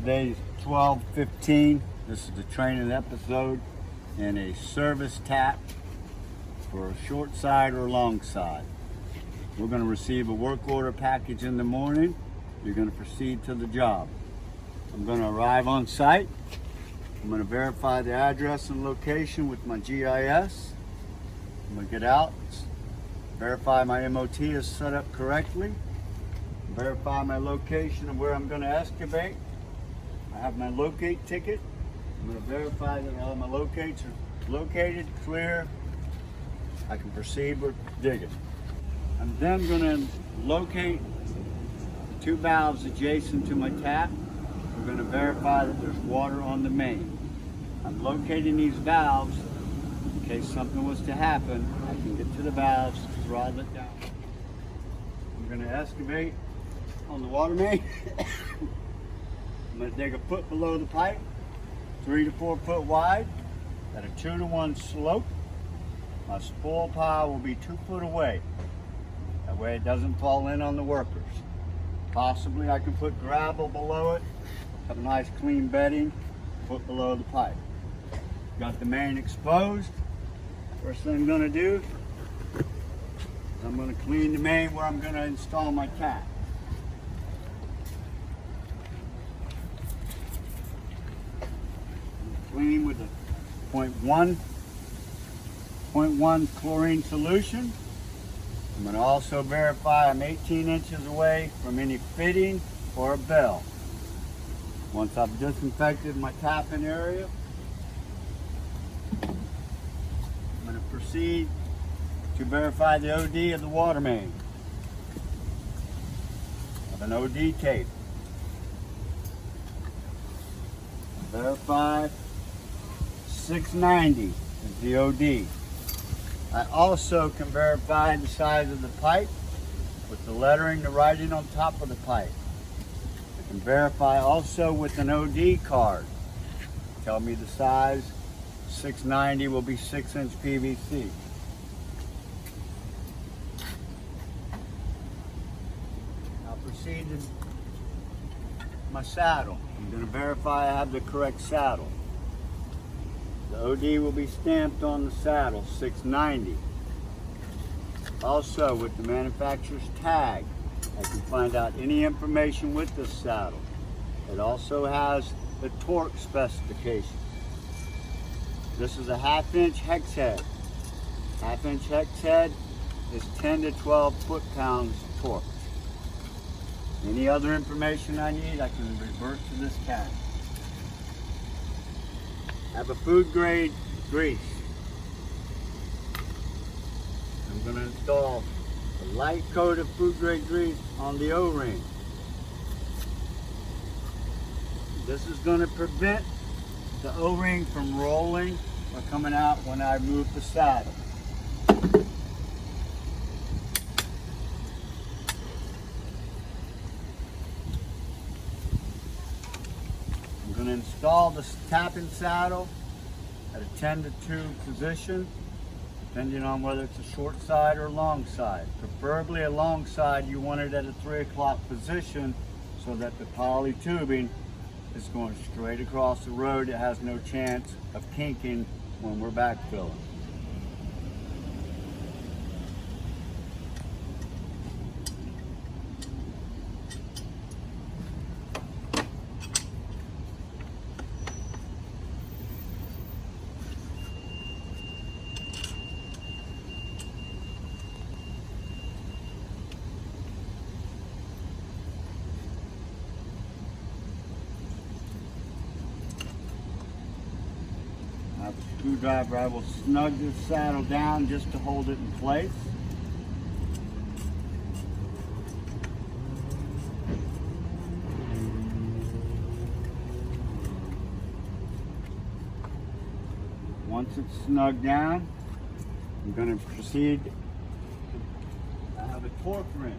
Today's 12/15. This is the training episode and a service tap for a short side or long side. We're going to receive a work order package in the morning. You're going to proceed to the job. I'm going to arrive on site. I'm going to verify the address and location with my GIS. I'm going to get out, verify my MOT is set up correctly, verify my location of where I'm going to excavate. I have my locate ticket. I'm going to verify that all my locates are located, clear. I can proceed with digging. I'm then going to locate the two valves adjacent to my tap. We're going to verify that there's water on the main. I'm locating these valves in case something was to happen. I can get to the valves, throttle it down. I'm going to excavate on the water main. I'm going to dig a foot below the pipe, 3 to 4 foot wide, at a 2 to 1 slope. My spoil pile will be 2 foot away. That way it doesn't fall in on the workers. Possibly I can put gravel below it, have a nice clean bedding, foot below the pipe. Got the main exposed. First thing I'm going to do is I'm going to clean the main where I'm going to install my tap. Clean with a 0.1 chlorine solution. I'm going to also verify I'm 18 inches away from any fitting or a bell. Once I've disinfected my tapping area, I'm going to proceed to verify the OD of the water main. I have an OD tape. Verify 690 is the OD. I also can verify the size of the pipe with the lettering, the writing on top of the pipe. I can verify also with an OD card. Tell me the size. 690 will be 6-inch PVC. I'll proceed to my saddle. I'm going to verify I have the correct saddle. The OD will be stamped on the saddle, 690. Also, with the manufacturer's tag, I can find out any information with this saddle. It also has the torque specification. This is a 1/2-inch hex head. 1/2-inch hex head is 10 to 12 foot-pounds torque. Any other information I need, I can revert to this tag. I have a food grade grease. I'm going to install a light coat of food grade grease on the O-ring. This is going to prevent the O-ring from rolling or coming out when I move the saddle. I'm going to install the tapping saddle at a 10 to 2 position, depending on whether it's a short side or long side. Preferably a long side, you want it at a 3 o'clock position so that the poly tubing is going straight across the road. It has no chance of kinking when we're backfilling. I have a screwdriver. I will snug this saddle down just to hold it in place. Once it's snug down, I'm going to proceed. I have a torque wrench.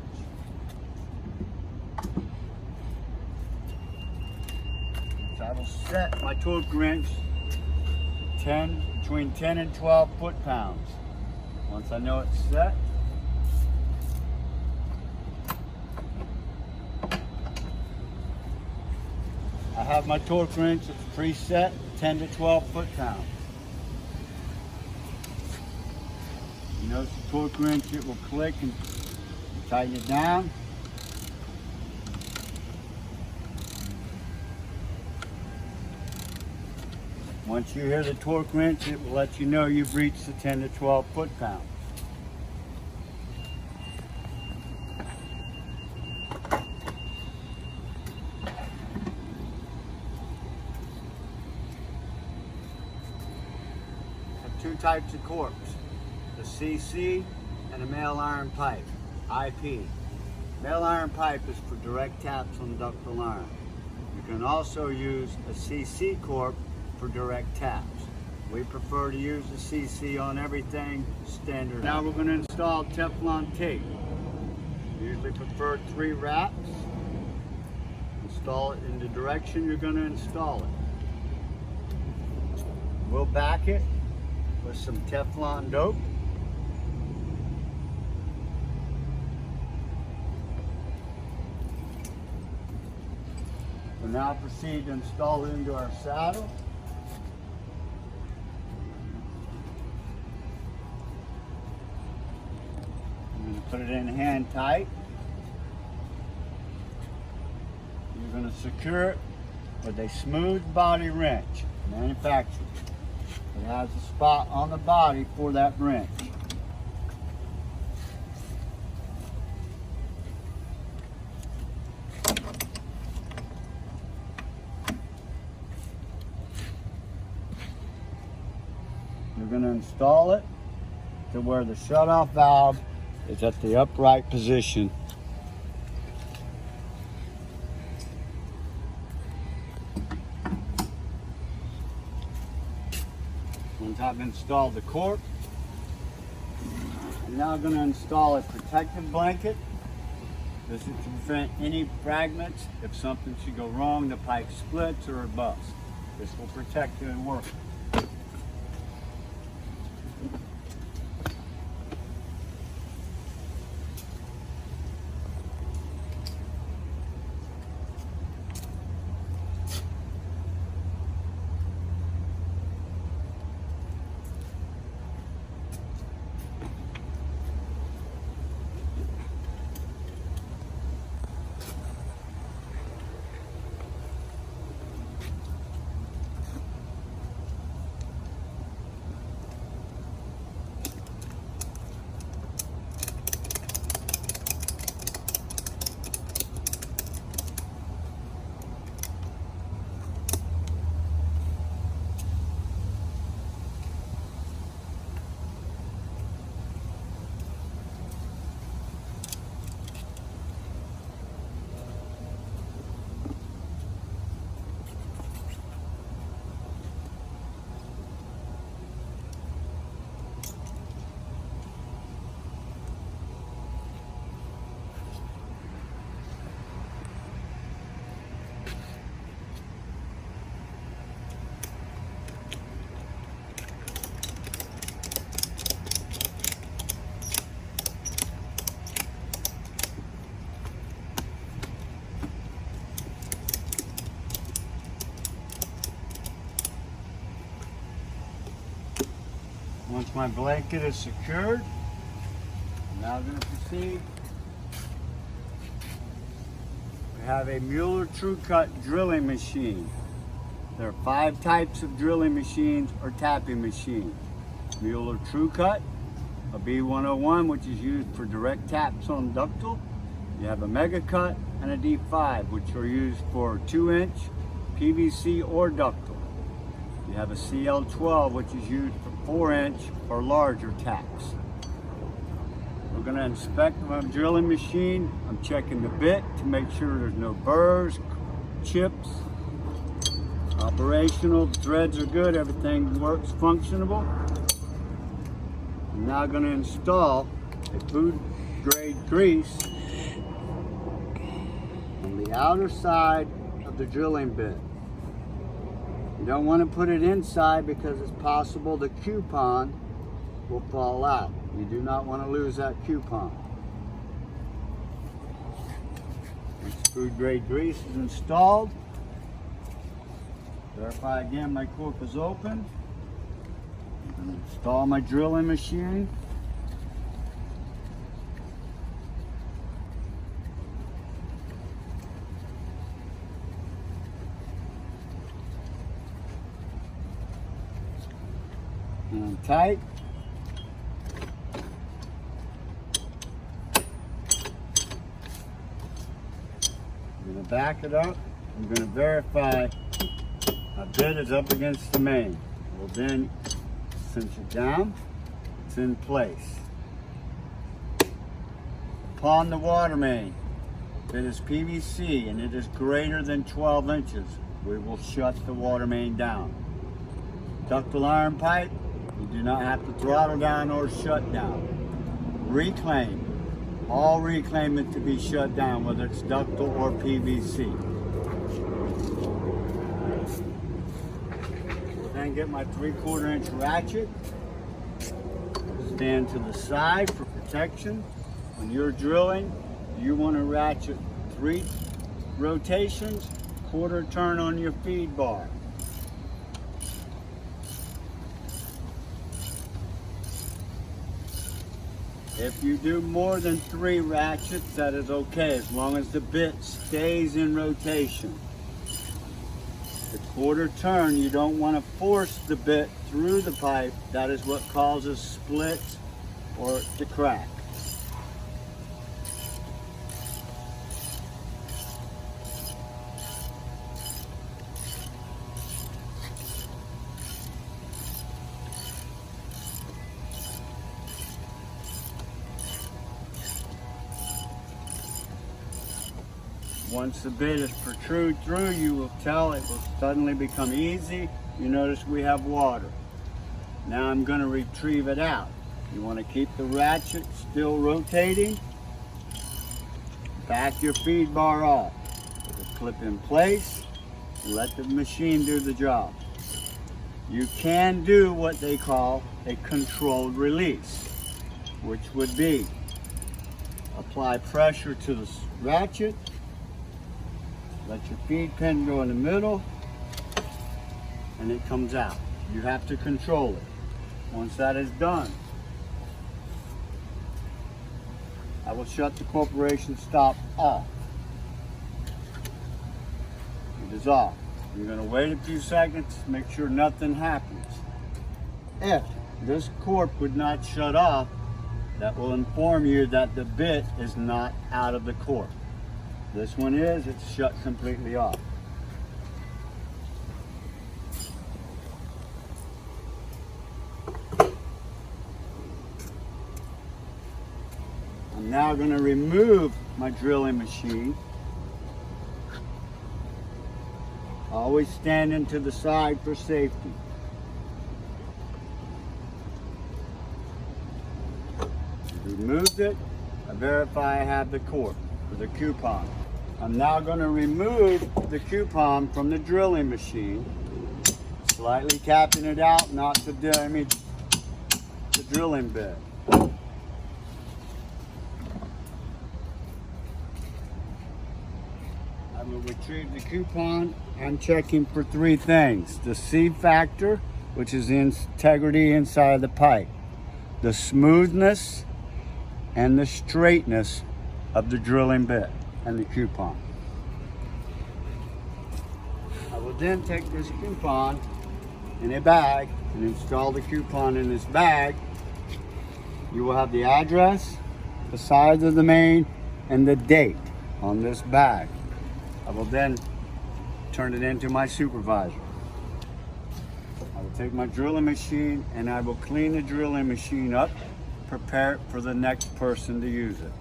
So I will set my torque wrench between 10 and 12 foot-pounds. Once I know it's set, I have my torque wrench. It's preset 10 to 12 foot-pounds. You notice the torque wrench, it will click and tighten it down. Once you hear the torque wrench, it will let you know you've reached the 10 to 12 foot-pounds. Two types of corks, the CC and a male iron pipe, IP. Male iron pipe is for direct taps on ductile iron. You can also use a CC cork for direct taps. We prefer to use the CC on everything standard. Now we're going to install Teflon tape. Usually prefer 3 wraps. Install it in the direction you're going to install it. We'll back it with some Teflon dope. We'll now proceed to install it into our saddle. I'm going to put it in hand tight. You're going to secure it with a smooth body wrench, manufactured. It has a spot on the body for that wrench. You're going to install it to where the shutoff valve is at the upright position. Once I've installed the cork, I'm now going to install a protective blanket. This is to prevent any fragments if something should go wrong, the pipe splits or it busts. This will protect you and work. Once my blanket is secured, I'm now going to proceed. We have a Mueller TRUCUT drilling machine. There are 5 types of drilling machines or tapping machines. Mueller TRUCUT, a B101, which is used for direct taps on ductile. You have a MegaCut and a D5, which are used for 2-inch PVC or ductile. You have a CL12, which is used for 4-inch or larger taps. We're going to inspect my drilling machine. I'm checking the bit to make sure there's no burrs, chips. Operational, the threads are good, everything works functionable. I'm now going to install a food grade grease on the outer side of the drilling bit. You don't want to put it inside because it's possible the coupon will fall out. You do not want to lose that coupon. Once food grade grease is installed, Verify again my cork is open. I'm going to install my drilling machine. And I'm tight. I'm going to back it up. I'm going to verify my bit is up against the main. We'll then cinch it down. It's in place. Upon the water main, if it is PVC and it is greater than 12 inches, we will shut the water main down. Ductile iron pipe, you do not have to throttle down or shut down. Reclaim. All reclaimment to be shut down, whether it's ductile or PVC. We'll then get my 3/4 inch ratchet. Stand to the side for protection. When you're drilling, you want to ratchet 3 rotations, 1/4 turn on your feed bar. If you do more than 3 ratchets, that is okay, as long as the bit stays in rotation. The 1/4 turn, you don't want to force the bit through the pipe. That is what causes splits or to crack. Once the bit is protrude through, you will tell it will suddenly become easy. You notice we have water. Now I'm going to retrieve it out. You want to keep the ratchet still rotating. Back your feed bar off. Put the clip in place. Let the machine do the job. You can do what they call a controlled release, which would be apply pressure to the ratchet. Let your feed pin go in the middle, and it comes out. You have to control it. Once that is done, I will shut the corporation stop off. It is off. You're going to wait a few seconds, make sure nothing happens. If this corp would not shut off, that will inform you that the bit is not out of the corp. This one is, it's shut completely off. I'm now going to remove my drilling machine. Always standing to the side for safety. Removed it. I verify I have the cork for the coupon. I'm now going to remove the coupon from the drilling machine, slightly tapping it out not to damage the drilling bit. I will retrieve the coupon. I'm checking for 3 things: the C factor, which is the integrity inside of the pipe, the smoothness and the straightness of the drilling bit and the coupon. I will then take this coupon in a bag and install the coupon in this bag. You will have the address, the size of the main, and the date on this bag. I will then turn it into my supervisor. I will take my drilling machine and I will clean the drilling machine up, prepare it for the next person to use it.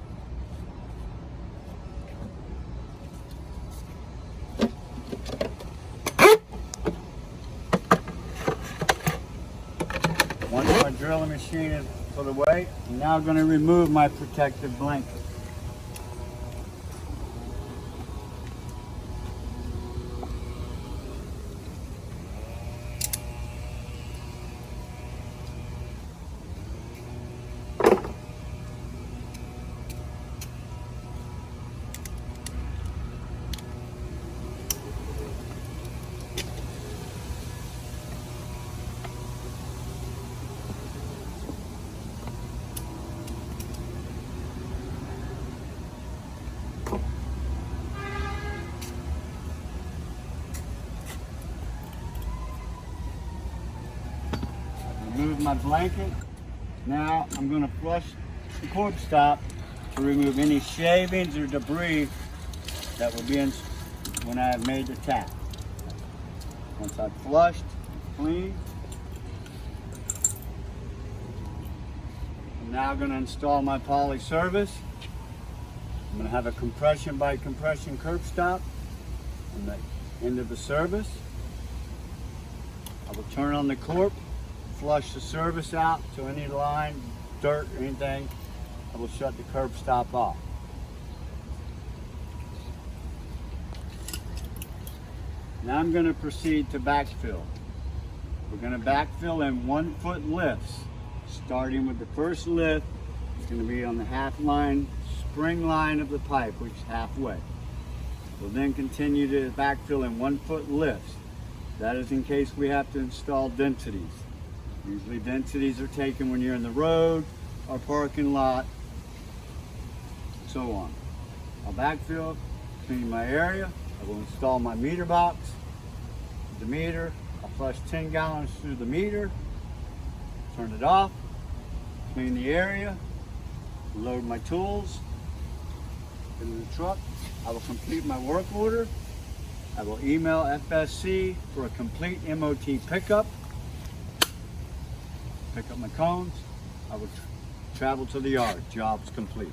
Once my drilling machine is put away, I'm now going to remove my protective blanket. my blanket. Now I'm going to flush the curb stop to remove any shavings or debris that will be in when I have made the tap. Once I've flushed, clean, I'm now going to install my poly service. I'm going to have a compression by compression curb stop on the end of the service. I will turn on the corp, flush the service out to any line, dirt, or anything. I will shut the curb stop off. Now I'm going to proceed to backfill. We're going to backfill in 1 foot lifts, starting with the first lift. It's going to be on the half line, spring line of the pipe, which is halfway. We'll then continue to backfill in 1 foot lifts. That is in case we have to install densities. Usually densities are taken when you're in the road or parking lot, so on. I'll backfill, clean my area. I will install my meter box, the meter. I'll flush 10 gallons through the meter, turn it off, clean the area, load my tools in the truck. I will complete my work order. I will email FSC for a complete MOT pickup. Pick up my cones. I will travel to the yard. Job's complete.